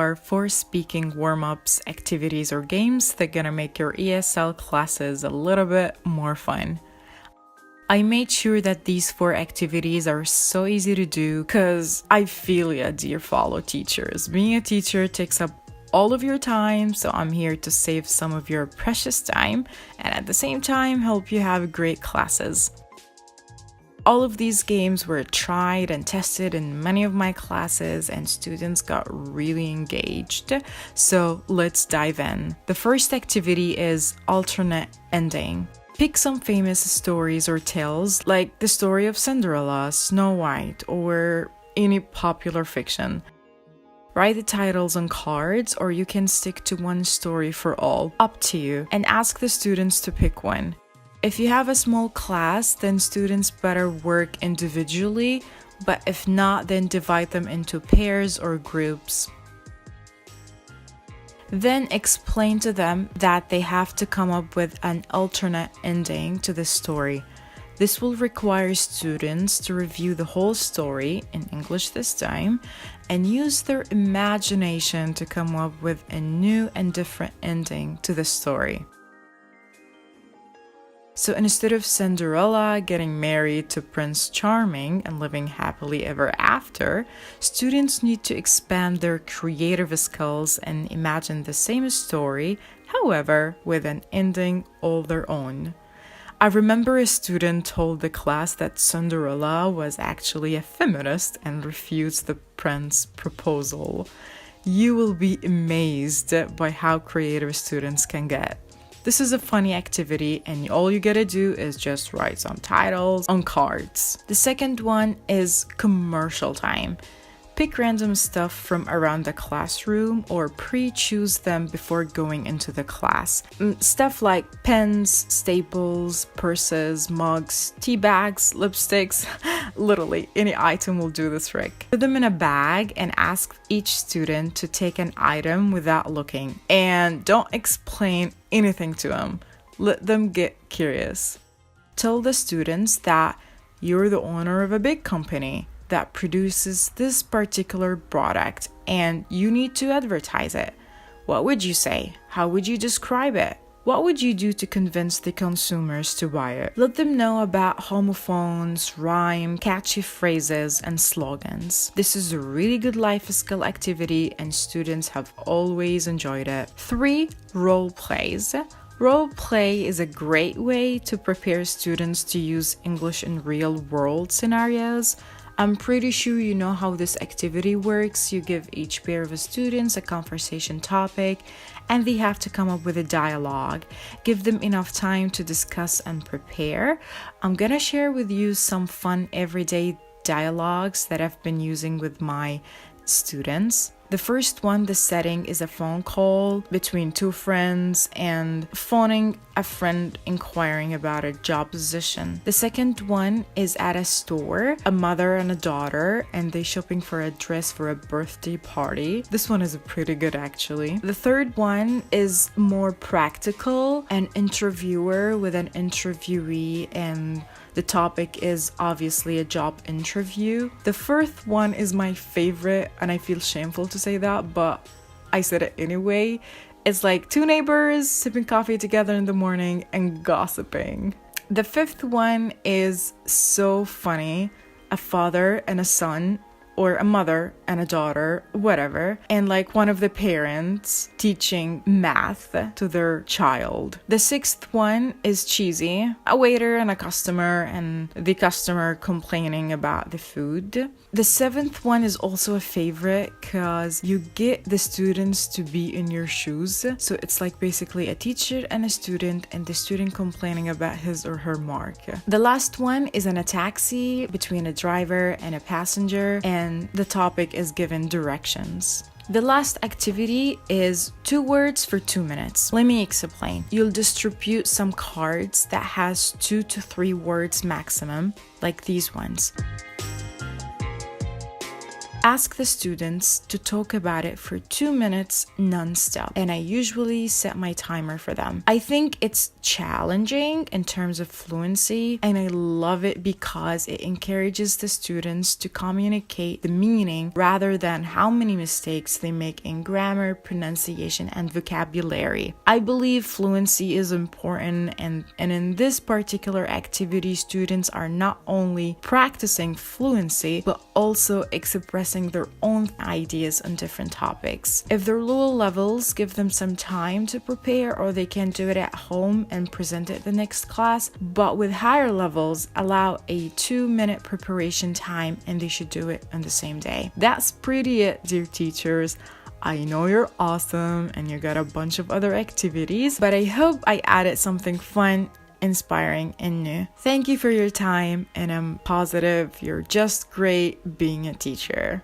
are 4 speaking warm-ups, activities, or games that are gonna make your ESL classes a little bit more fun. I made sure that these 4 activities are so easy to do because I feel ya, dear fellow teachers. Being a teacher takes up all of your time, so I'm here to save some of your precious time and at the same time help you have great classes. All of these games were tried and tested in many of my classes and students got really engaged. So let's dive in. The first activity is alternate ending. Pick some famous stories or tales like the story of Cinderella, Snow White, or any popular fiction. Write the titles on cards, or you can stick to one story for all, up to you, and ask the students to pick one. If you have a small class, then students better work individually, but if not, then divide them into pairs or groups. Then explain to them that they have to come up with an alternate ending to the story. This will require students to review the whole story, in English this time, and use their imagination to come up with a new and different ending to the story. So instead of Cinderella getting married to Prince Charming and living happily ever after, students need to expand their creative skills and imagine the same story, however, with an ending all their own. I remember a student told the class that Cinderella was actually a feminist and refused the prince's proposal. You will be amazed by how creative students can get. This is a funny activity and all you gotta do is just write some titles on cards. The second one is commercial time. Pick random stuff from around the classroom or pre-choose them before going into the class. Stuff like pens, staples, purses, mugs, tea bags, lipsticks, literally any item will do the trick. Put them in a bag and ask each student to take an item without looking. And don't explain anything to them. Let them get curious. Tell the students that you're the owner of a big company that produces this particular product and you need to advertise it. What would you say? How would you describe it? What would you do to convince the consumers to buy it? Let them know about homophones, rhyme, catchy phrases, and slogans. This is a really good life skill activity and students have always enjoyed it. 3. Role plays. Role play is a great way to prepare students to use English in real-world scenarios. I'm pretty sure you know how this activity works. You give each pair of students a conversation topic and they have to come up with a dialogue. Give them enough time to discuss and prepare. I'm gonna share with you some fun everyday dialogues that I've been using with my students. The first one, the setting is a phone call between 2 friends and phoning a friend inquiring about a job position. The second one is at a store, a mother and a daughter, and they're shopping for a dress for a birthday party. This one is pretty good actually. The third one is more practical, an interviewer with an interviewee, and the topic is obviously a job interview. The fourth one is my favorite, and I feel shameful to say that, but I said it anyway. It's like 2 neighbors sipping coffee together in the morning and gossiping. The fifth one is so funny. A father and a son, or a mother and a daughter, whatever, and like one of the parents teaching math to their child. The sixth one is cheesy. A waiter and a customer, and the customer complaining about the food. The seventh one is also a favorite because you get the students to be in your shoes. So it's like basically a teacher and a student, and the student complaining about his or her mark. The last one is in a taxi between a driver and a passenger, and the topic is given directions. The last activity is 2 words for 2 minutes. Let me explain. You'll distribute some cards that has 2 to 3 words maximum, like these ones. Ask the students to talk about it for 2 minutes non-stop, and I usually set my timer for them. I think it's challenging in terms of fluency, and I love it because it encourages the students to communicate the meaning rather than how many mistakes they make in grammar, pronunciation, and vocabulary. I believe fluency is important, and in this particular activity, students are not only practicing fluency, but also expressing their own ideas on different topics. If their lower levels, give them some time to prepare, or they can do it at home and present it the next class. But with higher levels, allow a 2-minute preparation time, and they should do it on the same day. That's pretty it, dear teachers. I know you're awesome and you got a bunch of other activities, but I hope I added something fun, inspiring, and new. Thank you for your time, and I'm positive you're just great being a teacher.